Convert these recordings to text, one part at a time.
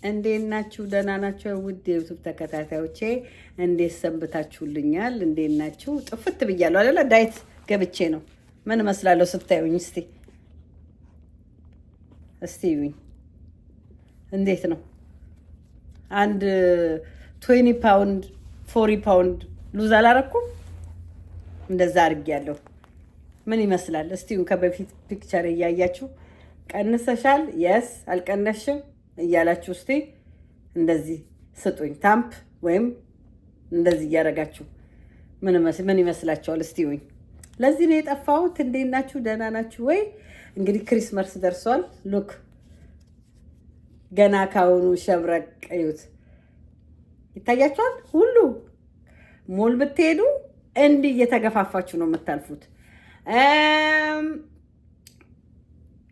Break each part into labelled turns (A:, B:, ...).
A: እንዴት ናችሁ? ደህና ናችሁ? ውድ የዩቲዩብ ተከታታዮቼ እንዴት ሰንብታችሁልኛል? እንዴት ናችሁ? ጥፍት ብያለሁ አይደለ? ዳይት ገብቼ ነው። ምን እመስላለሁ ስታዩኝ? እስቲ ይዩኝ። እንዴት ነው? አንድ 20 ፓውንድ 40 ፓውንድ ሉዝ አላረኩም። እንደዛ አድርጌያለሁ። ምን ይመስላል? እስቲ ከበፊት ፒክቸር እያያችሁ ቀንሰሻል? የስ አልቀነሽም እያላችሁ እስቲ እንደዚህ ስጡኝ ታምፕ ወይም እንደዚህ እያደረጋችሁ ምን ይመስላችኋል? እስቲ ይሁኝ። ለዚህ ነው የጠፋሁት። እንዴት ናችሁ? ደህና ናችሁ ወይ? እንግዲህ ክሪስማስ ደርሷል። ሉክ ገና ካሁኑ ሸብረቅ እዩት። ይታያችኋል። ሁሉ ሞል ብትሄዱ እንዲህ እየተገፋፋችሁ ነው የምታልፉት።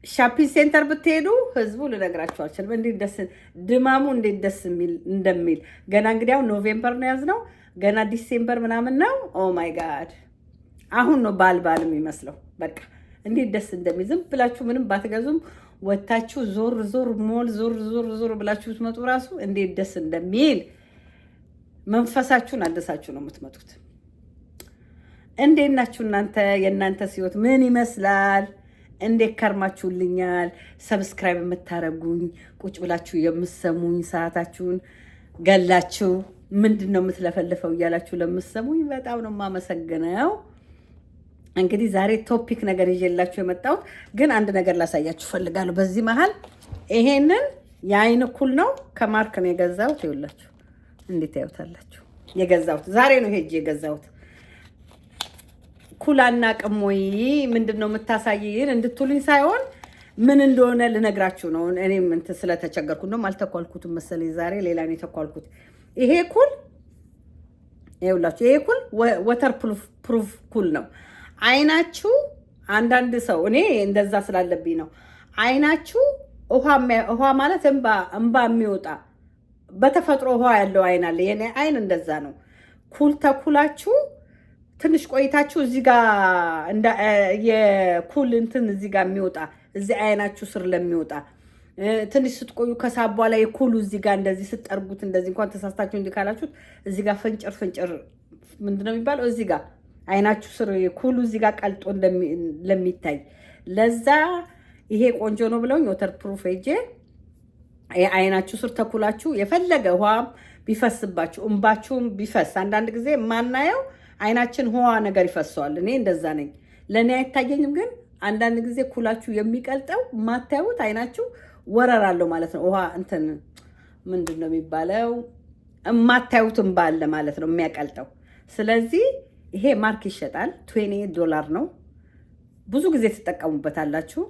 A: ሻፒንግ ሴንተር ብትሄዱ ህዝቡ ልነግራችሁ አልችልም። እንዴት ደስ ድማሙ እንዴት ደስ እንደሚል ገና እንግዲህ አሁን ኖቬምበር ነው ያዝነው፣ ገና ዲሴምበር ምናምን ነው። ኦ ማይ ጋድ አሁን ነው ባል የሚመስለው። በቃ እንዴት ደስ እንደሚል ዝም ብላችሁ ምንም ባትገዙም ወታችሁ ዞር ሞል ዞር ብላችሁ ብትመጡ ራሱ እንዴት ደስ እንደሚል መንፈሳችሁን አደሳችሁ ነው የምትመጡት። እንዴት ናችሁ እናንተ? የእናንተ ህይወት ምን ይመስላል? እንዴት ከርማችሁልኛል? ሰብስክራይብ የምታረጉኝ ቁጭ ብላችሁ የምሰሙኝ ሰዓታችሁን ገላችሁ ምንድን ነው የምትለፈልፈው እያላችሁ ለምሰሙኝ በጣም ነው የማመሰግነው። እንግዲህ ዛሬ ቶፒክ ነገር ይዤላችሁ የመጣሁት ግን አንድ ነገር ላሳያችሁ ፈልጋለሁ። በዚህ መሀል ይሄንን የአይን ኩል ነው ከማርክ ነው የገዛሁት። ይኸውላችሁ እንዴት ታዩታላችሁ። የገዛሁት ዛሬ ነው ሄጄ የገዛሁት። ኩላና ቅሞይ ምንድን ነው የምታሳይን እንድትሉኝ ሳይሆን ምን እንደሆነ ልነግራችሁ ነው። እኔም እንትን ስለተቸገርኩ ነው አልተኳልኩትም መሰለኝ ዛሬ ሌላ ነው የተኳልኩት። ይሄ ኩል ይኸውላችሁ፣ ይሄ ኩል ወተር ፕሩፍ ኩል ነው። አይናችሁ አንዳንድ ሰው እኔ እንደዛ ስላለብኝ ነው። አይናችሁ ውሃ ማለት እንባ የሚወጣ በተፈጥሮ ውሃ ያለው አይን አለ። የኔ አይን እንደዛ ነው። ኩል ተኩላችሁ ትንሽ ቆይታችሁ እዚህ ጋር የኩል እንትን እዚህ ጋር የሚወጣ እዚህ አይናችሁ ስር ለሚወጣ ትንሽ ስትቆዩ ከሳብ በኋላ የኩሉ እዚህ ጋር እንደዚህ ስትጠርጉት እንደዚህ እንኳን ተሳስታችሁ እንዲህ ካላችሁት እዚህ ጋር ፍንጭር ምንድነው የሚባለው እዚህ ጋር አይናችሁ ስር ኩሉ እዚህ ጋር ቀልጦ ለሚታይ ለዛ ይሄ ቆንጆ ነው ብለውኝ ወተር ፕሩፍ ሄጄ አይናችሁ ስር ተኩላችሁ የፈለገ ውሃ ቢፈስባችሁ እንባችሁም ቢፈስ አንዳንድ ጊዜ የማናየው አይናችን ውሃ ነገር ይፈሰዋል። እኔ እንደዛ ነኝ። ለእኔ አይታየኝም፣ ግን አንዳንድ ጊዜ ኩላችሁ የሚቀልጠው ማታዩት አይናችሁ ወረር አለው ማለት ነው። ውሃ እንትን ምንድን ነው የሚባለው የማታዩትም ባለ ማለት ነው የሚያቀልጠው። ስለዚህ ይሄ ማርክ ይሸጣል። $28 ነው። ብዙ ጊዜ ትጠቀሙበታላችሁ።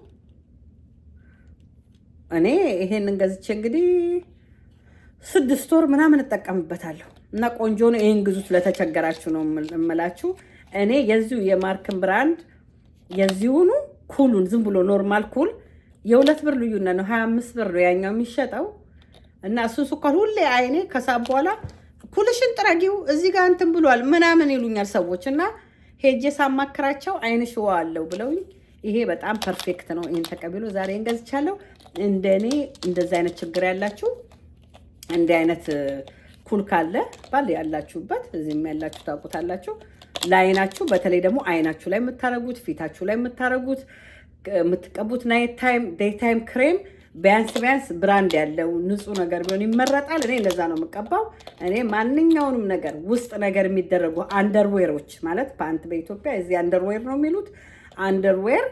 A: እኔ ይሄንን ገዝቼ እንግዲህ 6 ወር ምናምን እጠቀምበታለሁ እና ቆንጆ ነው። ይሄን ግዙት ለተቸገራችሁ ነው የምላችሁ። እኔ የዚሁ የማርክን ብራንድ የዚሁኑ ኩሉን ዝም ብሎ ኖርማል ኩል የ2 ብር ልዩነት ነው። 25 ብር ነው ያኛው የሚሸጠው እና እሱን ስኳር ሁሌ አይኔ ከሳብ በኋላ ኩልሽን ጥረጊው እዚህ ጋር እንትን ብሏል ምናምን ይሉኛል ሰዎች እና ሄጄ ሳማክራቸው አይንሽ ውሃ አለው ብለውኝ ይሄ በጣም ፐርፌክት ነው። ይሄን ተቀብሎ ዛሬ እንገዝቻለሁ። እንደኔ እንደዛ አይነት ችግር ያላችሁ እንዲህ አይነት ኩል ካለ ባል ያላችሁበት እዚህም ያላችሁ ታውቁታላችሁ። ለአይናችሁ በተለይ ደግሞ አይናችሁ ላይ የምታረጉት ፊታችሁ ላይ የምታረጉት የምትቀቡት ናይት ታይም ዴይ ታይም ክሬም ቢያንስ ብራንድ ያለው ንጹህ ነገር ቢሆን ይመረጣል። እኔ እንደዛ ነው የምቀባው። እኔ ማንኛውንም ነገር ውስጥ ነገር የሚደረጉ አንደርዌሮች ማለት ፓንት በኢትዮጵያ እዚህ አንደርዌር ነው የሚሉት አንደርዌር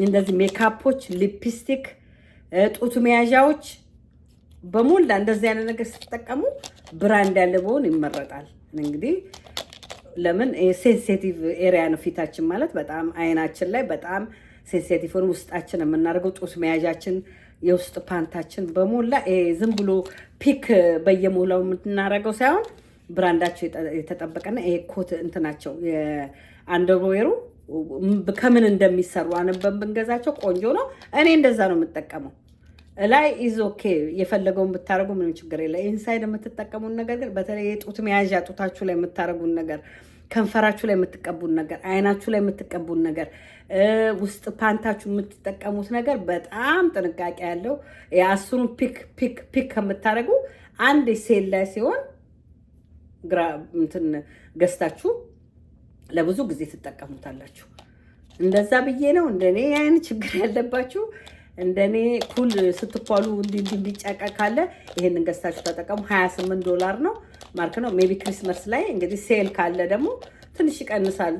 A: እንደዚህ ሜካፖች፣ ሊፕስቲክ፣ ጡት መያዣዎች በሞላ እንደዚህ አይነት ነገር ስትጠቀሙ ብራንድ ያለ ቢሆን ይመረጣል። እንግዲህ ለምን ሴንሲቲቭ ኤሪያ ነው ፊታችን ማለት በጣም አይናችን ላይ በጣም ሴንሲቲቭ ሆነ ውስጣችን የምናደርገው ጡት መያዣችን የውስጥ ፓንታችን በሞላ ዝም ብሎ ፒክ በየሞላው የምናደርገው ሳይሆን ብራንዳቸው የተጠበቀና ይሄ ኮት እንትናቸው የአንደርዌሩ ከምን እንደሚሰሩ አንበን ብንገዛቸው ቆንጆ ነው። እኔ እንደዛ ነው የምጠቀመው። ላይ ኢዝ ኦኬ የፈለገውን ብታረጉ ምንም ችግር የለ። ኢንሳይድ የምትጠቀሙን ነገር ግን በተለይ የጡት መያዣ ጡታችሁ ላይ የምታረጉን ነገር ከንፈራችሁ ላይ የምትቀቡን ነገር፣ አይናችሁ ላይ የምትቀቡን ነገር፣ ውስጥ ፓንታችሁ የምትጠቀሙት ነገር በጣም ጥንቃቄ ያለው የአስሩን ፒክ ከምታደርጉ አንድ ሴል ላይ ሲሆን እንትን ገዝታችሁ ለብዙ ጊዜ ትጠቀሙታላችሁ። እንደዛ ብዬ ነው። እንደኔ አይን ችግር ያለባችሁ እንደኔ ኩል ስትኳሉ እንዲጨቀ ካለ ይሄንን ገዝታችሁ ተጠቀሙ። $28 ነው ማርክ ነው። ሜቢ ክሪስመስ ላይ እንግዲህ ሴል ካለ ደግሞ ትንሽ ይቀንሳሉ።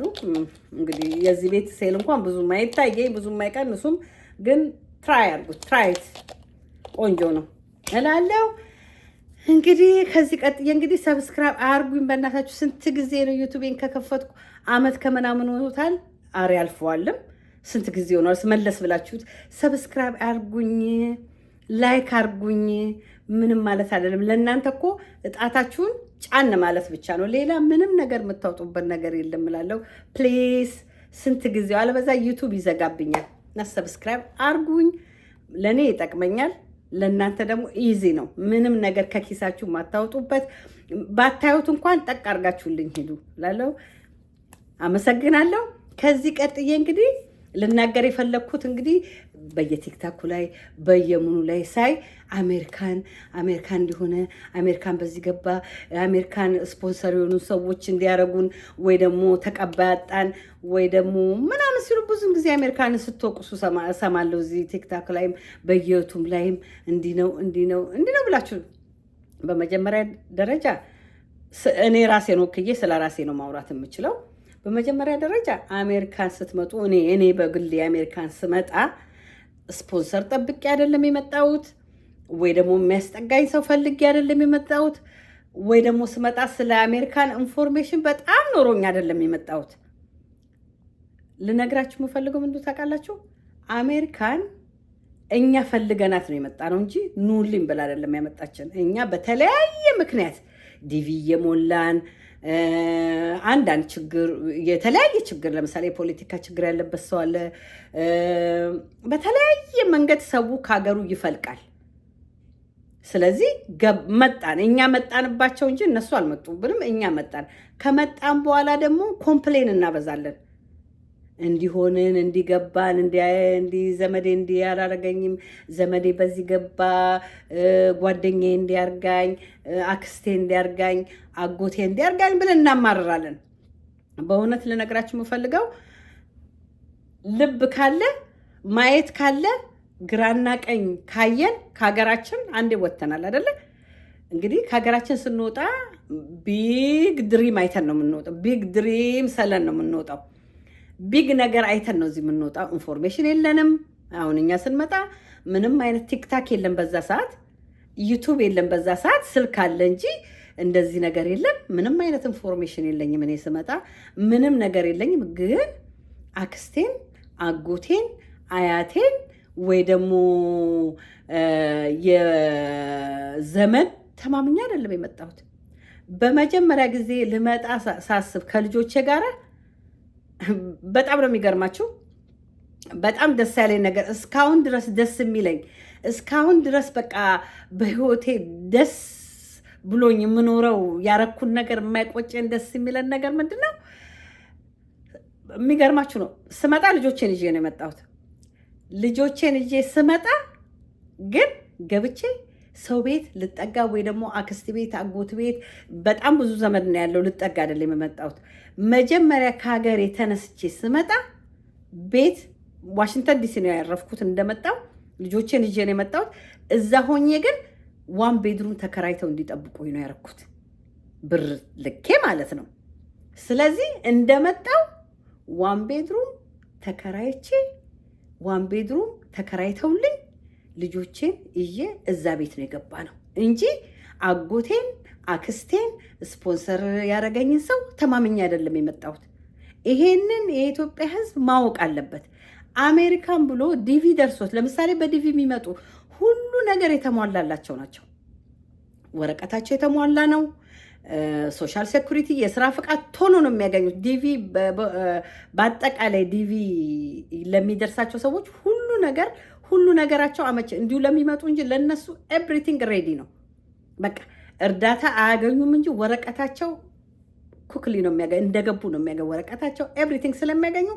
A: እንግዲህ የዚህ ቤት ሴል እንኳን ብዙም አይታየኝ ብዙም አይቀንሱም፣ ግን ትራይ አድርጉት። ትራይት ቆንጆ ነው እላለሁ። እንግዲህ ከዚህ ቀጥዬ እንግዲህ ሰብስክራይብ አርጉኝ በእናታችሁ። ስንት ጊዜ ነው ዩቲዩቤን ከከፈትኩ? አመት ከምናምን ሆኖታል። አሬ አልፈዋልም። ስንት ጊዜ ሆኗል? መለስ ብላችሁት ሰብስክራይብ አርጉኝ፣ ላይክ አርጉኝ። ምንም ማለት አይደለም። ለእናንተ እኮ እጣታችሁን ጫን ማለት ብቻ ነው። ሌላ ምንም ነገር የምታወጡበት ነገር የለም እላለሁ። ፕሊዝ ስንት ጊዜው አለበዛ ዩቲዩብ ይዘጋብኛል እና ሰብስክራይብ አርጉኝ። ለእኔ ይጠቅመኛል፣ ለእናንተ ደግሞ ኢዚ ነው። ምንም ነገር ከኪሳችሁ ማታወጡበት። ባታዩት እንኳን ጠቅ አርጋችሁልኝ ሂዱ እላለሁ። አመሰግናለሁ። ከዚህ ቀጥዬ እንግዲህ ልናገር የፈለግኩት እንግዲህ በየቲክታኩ ላይ በየምኑ ላይ ሳይ አሜሪካን እንዲሆነ አሜሪካን በዚህ ገባ፣ አሜሪካን ስፖንሰር የሆኑ ሰዎች እንዲያረጉን ወይ ደግሞ ተቀባይ አጣን ወይ ደግሞ ምናምን ሲሉ ብዙም ጊዜ አሜሪካን ስትወቅሱ እሰማለሁ። እዚህ ቲክታክ ላይም በየዩቱብ ላይም እንዲህ ነው ብላችሁ በመጀመሪያ ደረጃ እኔ ራሴን ወክዬ ስለ ራሴ ነው ማውራት የምችለው። በመጀመሪያ ደረጃ አሜሪካን ስትመጡ እኔ በግሌ አሜሪካን ስመጣ ስፖንሰር ጠብቄ አይደለም የመጣሁት፣ ወይ ደግሞ የሚያስጠጋኝ ሰው ፈልጌ አይደለም የመጣሁት፣ ወይ ደግሞ ስመጣ ስለ አሜሪካን ኢንፎርሜሽን በጣም ኖሮኝ አይደለም የመጣሁት። ልነግራችሁ የምፈልገው ምንድን ታውቃላችሁ? አሜሪካን እኛ ፈልገናት ነው የመጣ ነው እንጂ ኑልኝ ብላ አይደለም ያመጣችን። እኛ በተለያየ ምክንያት ዲቪ የሞላን አንዳንድ ችግር የተለያየ ችግር ለምሳሌ የፖለቲካ ችግር ያለበት ሰው አለ። በተለያየ መንገድ ሰው ከሀገሩ ይፈልቃል። ስለዚህ መጣን፣ እኛ መጣንባቸው እንጂ እነሱ አልመጡብንም። እኛ መጣን። ከመጣን በኋላ ደግሞ ኮምፕሌን እናበዛለን። እንዲሆንን እንዲገባን እንዲህ ዘመዴ እንዲህ አላረገኝም፣ ዘመዴ በዚህ ገባ፣ ጓደኛዬ እንዲያርጋኝ፣ አክስቴ እንዲያርጋኝ፣ አጎቴ እንዲያርጋኝ ብለን እናማርራለን። በእውነት ልነግራችሁ የምፈልገው ልብ ካለ ማየት ካለ ግራና ቀኝ ካየን ከሀገራችን አንዴ ወጥተናል አይደለ? እንግዲህ ከሀገራችን ስንወጣ ቢግ ድሪም አይተን ነው የምንወጣው። ቢግ ድሪም ሰለን ነው የምንወጣው። ቢግ ነገር አይተን ነው እዚህ የምንወጣው። ኢንፎርሜሽን የለንም። አሁን እኛ ስንመጣ ምንም አይነት ቲክታክ የለም በዛ ሰዓት፣ ዩቱብ የለም በዛ ሰዓት፣ ስልክ አለ እንጂ እንደዚህ ነገር የለም። ምንም አይነት ኢንፎርሜሽን የለኝም። እኔ ስመጣ ምንም ነገር የለኝም። ግን አክስቴን፣ አጎቴን፣ አያቴን ወይ ደግሞ የዘመን ተማምኛ አይደለም የመጣሁት። በመጀመሪያ ጊዜ ልመጣ ሳስብ ከልጆቼ ጋር በጣም ነው የሚገርማችሁ። በጣም ደስ ያለኝ ነገር እስካሁን ድረስ ደስ የሚለኝ እስካሁን ድረስ በቃ በህይወቴ ደስ ብሎኝ የምኖረው ያረኩን ነገር የማይቆጨን ደስ የሚለን ነገር ምንድን ነው? የሚገርማችሁ ነው ስመጣ ልጆቼን ይዤ ነው የመጣሁት። ልጆቼን ይዤ ስመጣ ግን ገብቼ ሰው ቤት ልጠጋ ወይ ደግሞ አክስት ቤት አጎት ቤት በጣም ብዙ ዘመድ ነው ያለው። ልጠጋ አይደለም የመጣሁት። መጀመሪያ ከሀገሬ ተነስቼ ስመጣ ቤት ዋሽንግተን ዲሲ ነው ያረፍኩት። እንደመጣው ልጆቼን ይዤ ነው የመጣሁት። እዛ ሆኜ ግን ዋን ቤድሩም ተከራይተው እንዲጠብቁኝ ነው ያረኩት፣ ብር ልኬ ማለት ነው። ስለዚህ እንደመጣው ዋን ቤድሩም ተከራይቼ ዋን ቤድሩም ተከራይተውልኝ ልጆቼን ይዤ እዛ ቤት ነው የገባ ነው እንጂ አጎቴን አክስቴን ስፖንሰር ያደረገኝን ሰው ተማምኜ አይደለም የመጣሁት። ይሄንን የኢትዮጵያ ሕዝብ ማወቅ አለበት። አሜሪካን ብሎ ዲቪ ደርሶት ለምሳሌ በዲቪ የሚመጡ ሁሉ ነገር የተሟላላቸው ናቸው። ወረቀታቸው የተሟላ ነው። ሶሻል ሴኩሪቲ፣ የስራ ፍቃድ ቶሎ ነው የሚያገኙት። ዲቪ በአጠቃላይ ዲቪ ለሚደርሳቸው ሰዎች ሁሉ ነገራቸው አመቸ እንዲሁ ለሚመጡ እንጂ ለነሱ ኤቭሪቲንግ ሬዲ ነው። በቃ እርዳታ አያገኙም እንጂ ወረቀታቸው ኩክሊ ነው የሚያገኙ፣ እንደገቡ ነው የሚያገኙ ወረቀታቸው ኤቭሪቲንግ ስለሚያገኙ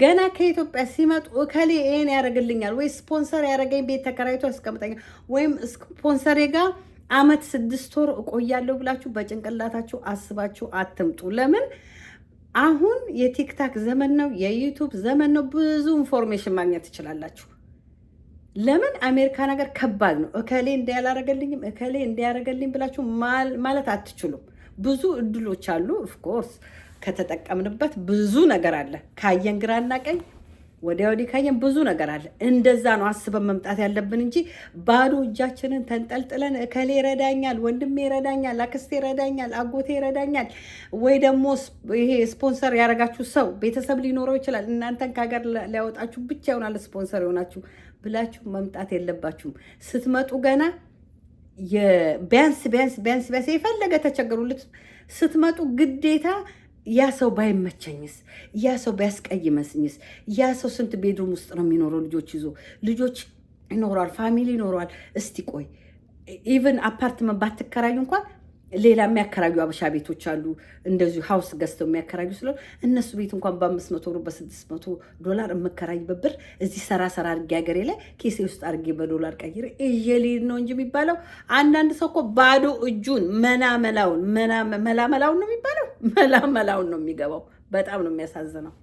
A: ገና ከኢትዮጵያ ሲመጡ እከሌ ይሄን ያደርግልኛል ወይ ስፖንሰር ያደረገኝ ቤት ተከራይቶ ያስቀምጠኛል ወይም ስፖንሰሬ ጋር አመት 6 ወር እቆያለሁ ብላችሁ በጭንቅላታችሁ አስባችሁ አትምጡ። ለምን አሁን የቲክታክ ዘመን ነው፣ የዩቱብ ዘመን ነው። ብዙ ኢንፎርሜሽን ማግኘት ትችላላችሁ። ለምን አሜሪካ ነገር ከባድ ነው። እከሌ እንዲያላረገልኝም እከሌ እንዲያረገልኝ ብላችሁ ማለት አትችሉም። ብዙ እድሎች አሉ። ኦፍኮርስ ከተጠቀምንበት ብዙ ነገር አለ። ካየን ግራና ቀኝ ወዲያ ወዲህ ካየን ብዙ ነገር አለ። እንደዛ ነው አስበን መምጣት ያለብን እንጂ ባዶ እጃችንን ተንጠልጥለን እከሌ ይረዳኛል፣ ወንድሜ ይረዳኛል፣ አክስቴ ይረዳኛል፣ አጎቴ ይረዳኛል ወይ ደግሞ ይሄ ስፖንሰር ያደረጋችሁ ሰው ቤተሰብ ሊኖረው ይችላል፣ እናንተን ከሀገር ሊያወጣችሁ ብቻ ይሆናል ስፖንሰር የሆናችሁ ብላችሁ መምጣት የለባችሁም። ስትመጡ ገና ቢያንስ የፈለገ ተቸገሩልት ስትመጡ ግዴታ ያ ሰው ባይመቸኝስ፣ ያ ሰው ቢያስቀይመስኝስ፣ ያ ሰው ስንት ቤድሩም ውስጥ ነው የሚኖረው? ልጆች ይኖረዋል፣ ፋሚሊ ይኖረዋል። እስቲ ቆይ ኢቨን አፓርትመንት ባትከራዩ እንኳን ሌላ የሚያከራዩ አበሻ ቤቶች አሉ፣ እንደዚሁ ሀውስ ገዝተው የሚያከራዩ ስለሆነ እነሱ ቤት እንኳን በ500 ብር በ600 የምከራይበት ብር እዚህ ሰራ አድርጌ ሀገሬ ላይ ኬሴ ውስጥ አድርጌ በዶላር ቀይሬ እየሊድ ነው እንጂ የሚባለው። አንዳንድ ሰው እኮ ባዶ እጁን መላመላውን ነው የሚባለው፣ መላመላውን ነው የሚገባው። በጣም ነው የሚያሳዝነው።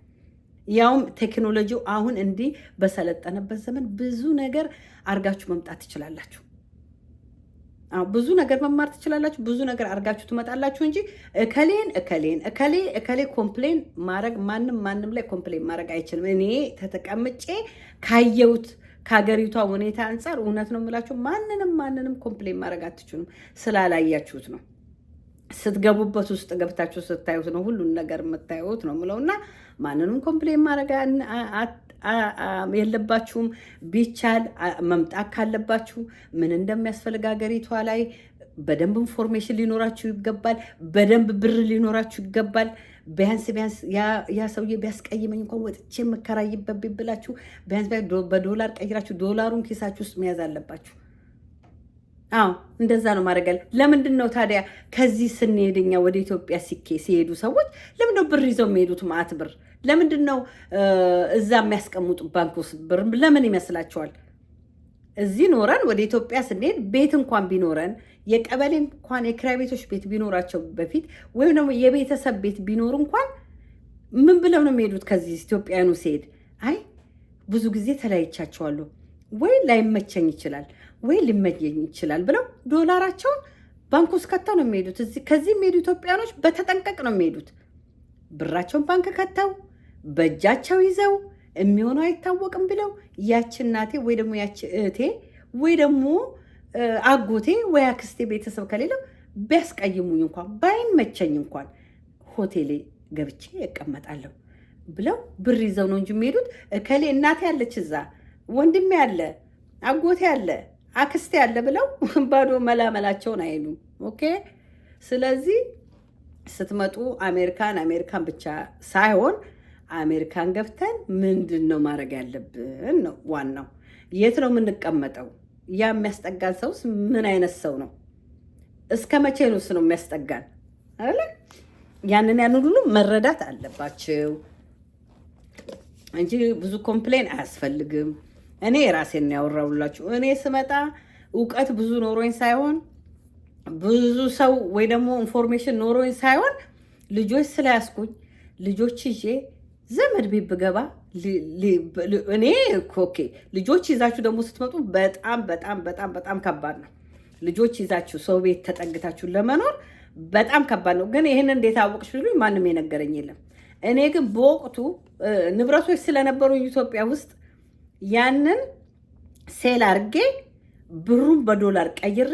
A: ያውም ቴክኖሎጂው አሁን እንዲህ በሰለጠነበት ዘመን ብዙ ነገር አድርጋችሁ መምጣት ትችላላችሁ። ብዙ ነገር መማር ትችላላችሁ። ብዙ ነገር አድርጋችሁ ትመጣላችሁ እንጂ እከሌ ኮምፕሌን ማድረግ ማንም ላይ ኮምፕሌን ማድረግ አይችልም። እኔ ተቀምጬ ካየሁት ከሀገሪቷ ሁኔታ አንጻር እውነት ነው የምላችሁ፣ ማንንም ኮምፕሌን ማድረግ አትችሉም። ስላላያችሁት ነው። ስትገቡበት ውስጥ ገብታችሁ ስታዩት ነው ሁሉን ነገር የምታዩት ነው የምለውና ማንንም ኮምፕሌን ማድረግ የለባችሁም። ቢቻል መምጣት ካለባችሁ ምን እንደሚያስፈልግ ሀገሪቷ ላይ በደንብ ኢንፎርሜሽን ሊኖራችሁ ይገባል። በደንብ ብር ሊኖራችሁ ይገባል። ቢያንስ ያ ሰውዬ ቢያስቀይመኝ እንኳን ወጥቼ የምከራይበት ብላችሁ ቢያንስ በዶላር ቀይራችሁ ዶላሩን ኪሳችሁ ውስጥ መያዝ አለባችሁ። አዎ እንደዛ ነው ማድረግ ያለ። ለምንድን ነው ታዲያ ከዚህ ስንሄድኛ ወደ ኢትዮጵያ ሲሄዱ ሰዎች ለምንድነው ብር ይዘው የሚሄዱት? ማዕት ብር ለምንድን ነው እዛ የሚያስቀምጡ ባንክ ውስጥ ብር ለምን ይመስላችኋል? እዚህ ኖረን ወደ ኢትዮጵያ ስንሄድ ቤት እንኳን ቢኖረን የቀበሌ እንኳን የኪራይ ቤቶች ቤት ቢኖራቸው በፊት ወይም ደግሞ የቤተሰብ ቤት ቢኖሩ እንኳን ምን ብለው ነው የሚሄዱት? ከዚህ ኢትዮጵያኑ ሲሄድ አይ ብዙ ጊዜ ተለያይቻቸዋለሁ ወይ ላይመቸኝ ይችላል ወይ ሊመቸኝ ይችላል ብለው ዶላራቸውን ባንክ ውስጥ ከተው ነው የሚሄዱት። ከዚህ የሚሄዱ ኢትዮጵያኖች በተጠንቀቅ ነው የሚሄዱት። ብራቸውን ባንክ ከተው በእጃቸው ይዘው የሚሆነው አይታወቅም ብለው ያቺ እናቴ ወይ ደግሞ ያቺ እህቴ ወይ ደግሞ አጎቴ ወይ አክስቴ ቤተሰብ ከሌለው ቢያስቀይሙኝ እንኳን ባይመቸኝ እንኳን ሆቴሌ ገብቼ እቀመጣለሁ ብለው ብር ይዘው ነው እንጂ የሚሄዱት። እከሌ እናቴ ያለች እዛ፣ ወንድሜ ያለ፣ አጎቴ ያለ፣ አክስቴ ያለ ብለው ባዶ መላመላቸውን አይሉም። ኦኬ። ስለዚህ ስትመጡ አሜሪካን ብቻ ሳይሆን አሜሪካን ገብተን ምንድን ነው ማድረግ ያለብን ነው ዋናው። የት ነው የምንቀመጠው? ያ የሚያስጠጋን ሰውስ ምን አይነት ሰው ነው? እስከ መቼ ነው የሚያስጠጋን አይደለ? ያን ሁሉ መረዳት አለባችሁ እንጂ ብዙ ኮምፕሌን አያስፈልግም። እኔ ራሴን ያወራውላችሁ። እኔ ስመጣ እውቀት ብዙ ኖሮኝ ሳይሆን ብዙ ሰው ወይ ደግሞ ኢንፎርሜሽን ኖሮኝ ሳይሆን ልጆች ስለያዝኩኝ ልጆች ይዤ ዘመድ ቤት ብገባ እኔ ኦኬ። ልጆች ይዛችሁ ደግሞ ስትመጡ በጣም ከባድ ነው። ልጆች ይዛችሁ ሰው ቤት ተጠግታችሁ ለመኖር በጣም ከባድ ነው። ግን ይህን እንዴት አወቅሽ ብሉኝ ማንም የነገረኝ የለም። እኔ ግን በወቅቱ ንብረቶች ስለነበሩኝ ኢትዮጵያ ውስጥ ያንን ሴል አድርጌ ብሩን በዶላር ቀይሬ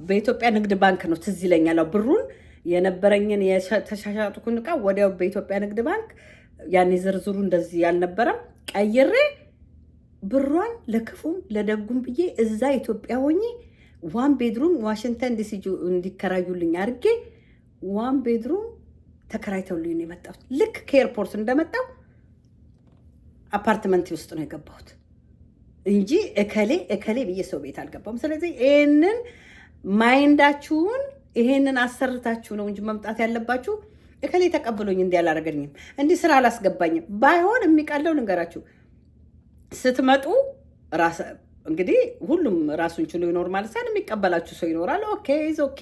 A: በኢትዮጵያ ንግድ ባንክ ነው ትዝ ይለኛል። ብሩን የነበረኝን የተሻሻጥኩን ዕቃ ወዲያው በኢትዮጵያ ንግድ ባንክ ያኔ ዝርዝሩ እንደዚህ ያልነበረም ቀይሬ ብሯን ለክፉም ለደጉም ብዬ እዛ ኢትዮጵያ ሆኜ ዋን ቤድሩም ዋሽንግተን ዲሲ እንዲከራዩልኝ አድርጌ ዋን ቤድሩም ተከራይተውልኝ ነው የመጣሁት። ልክ ከኤርፖርት እንደመጣሁ አፓርትመንት ውስጥ ነው የገባሁት እንጂ እከሌ ብዬ ሰው ቤት አልገባም። ስለዚህ ይህንን ማይንዳችሁን ይሄንን አሰርታችሁ ነው እንጂ መምጣት ያለባችሁ። እከሌ ተቀብሎኝ እንዲህ አላደረገኝም፣ እንዲህ ስራ አላስገባኝም። ባይሆን የሚቀለው ልንገራችሁ፣ ስትመጡ እንግዲህ ሁሉም ራሱን ችሎ ይኖር ማለት ሳይሆን የሚቀበላችሁ ሰው ይኖራል። ኦኬ ኢዝ ኦኬ።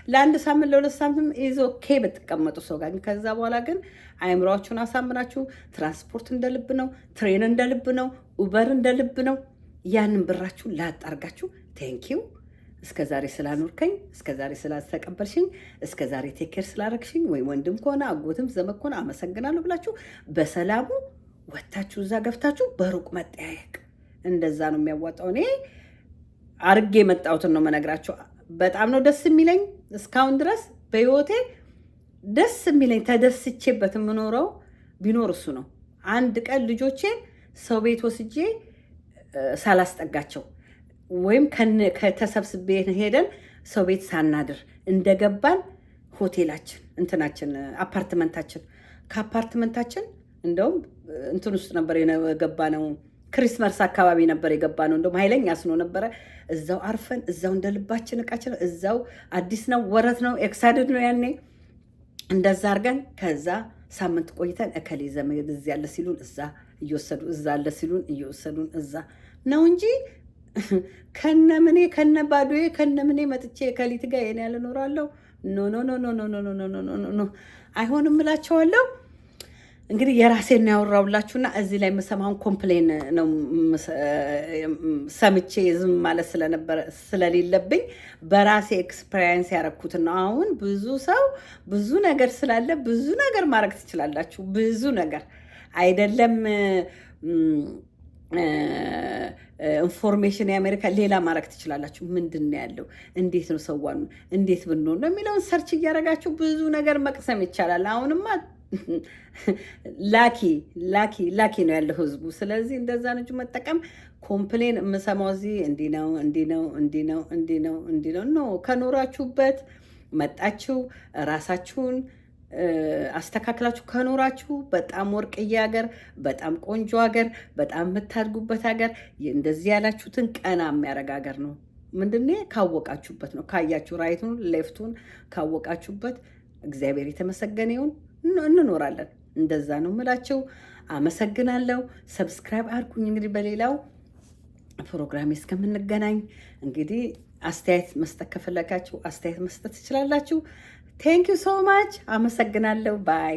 A: ለአንድ ሳምንት ለሁለት ሳምንት ኢዝ ኦኬ ብትቀመጡ ሰው ጋር። ከዛ በኋላ ግን አይምሯችሁን አሳምናችሁ ትራንስፖርት እንደ ልብ ነው፣ ትሬን እንደ ልብ ነው፣ ኡበር እንደ ልብ ነው። ያንን ብራችሁን ላጣርጋችሁ ቴንኪው እስከ ዛሬ ስላኖርከኝ፣ እስከ ዛሬ ስላስተቀበልሽኝ፣ እስከ ዛሬ ቴኬር ስላረግሽኝ፣ ወይ ወንድም ከሆነ አጎትም ዘመድ ከሆነ አመሰግናለሁ ብላችሁ በሰላሙ ወታችሁ እዛ ገፍታችሁ በሩቅ መጠያየቅ እንደዛ ነው የሚያዋጣው። እኔ አርጌ የመጣሁትን ነው መነግራቸው። በጣም ነው ደስ የሚለኝ እስካሁን ድረስ በህይወቴ ደስ የሚለኝ ተደስቼበት የምኖረው ቢኖር እሱ ነው። አንድ ቀን ልጆቼን ሰው ቤት ወስጄ ሳላስጠጋቸው ወይም ከተሰብስቤ ሄደን ሰው ቤት ሳናድር እንደገባን ሆቴላችን እንትናችን አፓርትመንታችን ከአፓርትመንታችን እንደውም እንትን ውስጥ ነበር የገባ ነው። ክሪስመስ አካባቢ ነበር የገባ ነው። እንደውም ኃይለኛ ስኖ ነበረ። እዛው አርፈን እዛው እንደ ልባችን እቃችን እዛው አዲስ ነው ወረት ነው ኤክሳይድድ ነው ያኔ እንደዛ አድርገን ከዛ ሳምንት ቆይተን እከሌ ዘመድ እዚህ ያለ ሲሉን እዛ እየወሰዱ እዛ አለ ሲሉን እየወሰዱን እዛ ነው እንጂ ከነምኔ ከነባዶዬ ከነምኔ መጥቼ ከሊት ጋር የኔ ያለ ኖራለሁ። ኖ ኖ ኖ ኖ ኖ ኖ ኖ ኖ ኖ አይሆንም እላቸዋለሁ። እንግዲህ የራሴን ያወራውላችሁና እዚህ ላይ የምሰማውን ኮምፕሌን ነው ሰምቼ ዝም ማለት ስለሌለብኝ በራሴ ኤክስፔሪየንስ ያረኩትን ነው። አሁን ብዙ ሰው ብዙ ነገር ስላለ ብዙ ነገር ማድረግ ትችላላችሁ። ብዙ ነገር አይደለም ኢንፎርሜሽን የአሜሪካ ሌላ ማድረግ ትችላላችሁ። ምንድን ነው ያለው፣ እንዴት ነው ሰዋኑ እንዴት ብንሆን ነው የሚለውን ሰርች እያደረጋችሁ ብዙ ነገር መቅሰም ይቻላል። አሁንማ ላኪ ነው ያለው ህዝቡ። ስለዚህ እንደዛ ነው መጠቀም። ኮምፕሌን የምሰማው እዚህ እንዲህ ነው ኖ ከኖራችሁበት መጣችሁ ራሳችሁን አስተካክላችሁ ከኖራችሁ በጣም ወርቅዬ ሀገር፣ በጣም ቆንጆ ሀገር፣ በጣም የምታድጉበት ሀገር፣ እንደዚህ ያላችሁትን ቀና የሚያደርግ ሀገር ነው። ምንድነው ካወቃችሁበት ነው። ካያችሁ ራይቱን ሌፍቱን ካወቃችሁበት እግዚአብሔር የተመሰገነ ይሁን እንኖራለን። እንደዛ ነው የምላቸው። አመሰግናለሁ። ሰብስክራይብ አድርጉኝ። እንግዲህ በሌላው ፕሮግራም እስከምንገናኝ እንግዲህ አስተያየት መስጠት ከፈለጋችሁ አስተያየት መስጠት ትችላላችሁ። ቴንክ ዩ ሶ ማች። አመሰግናለሁ። ባይ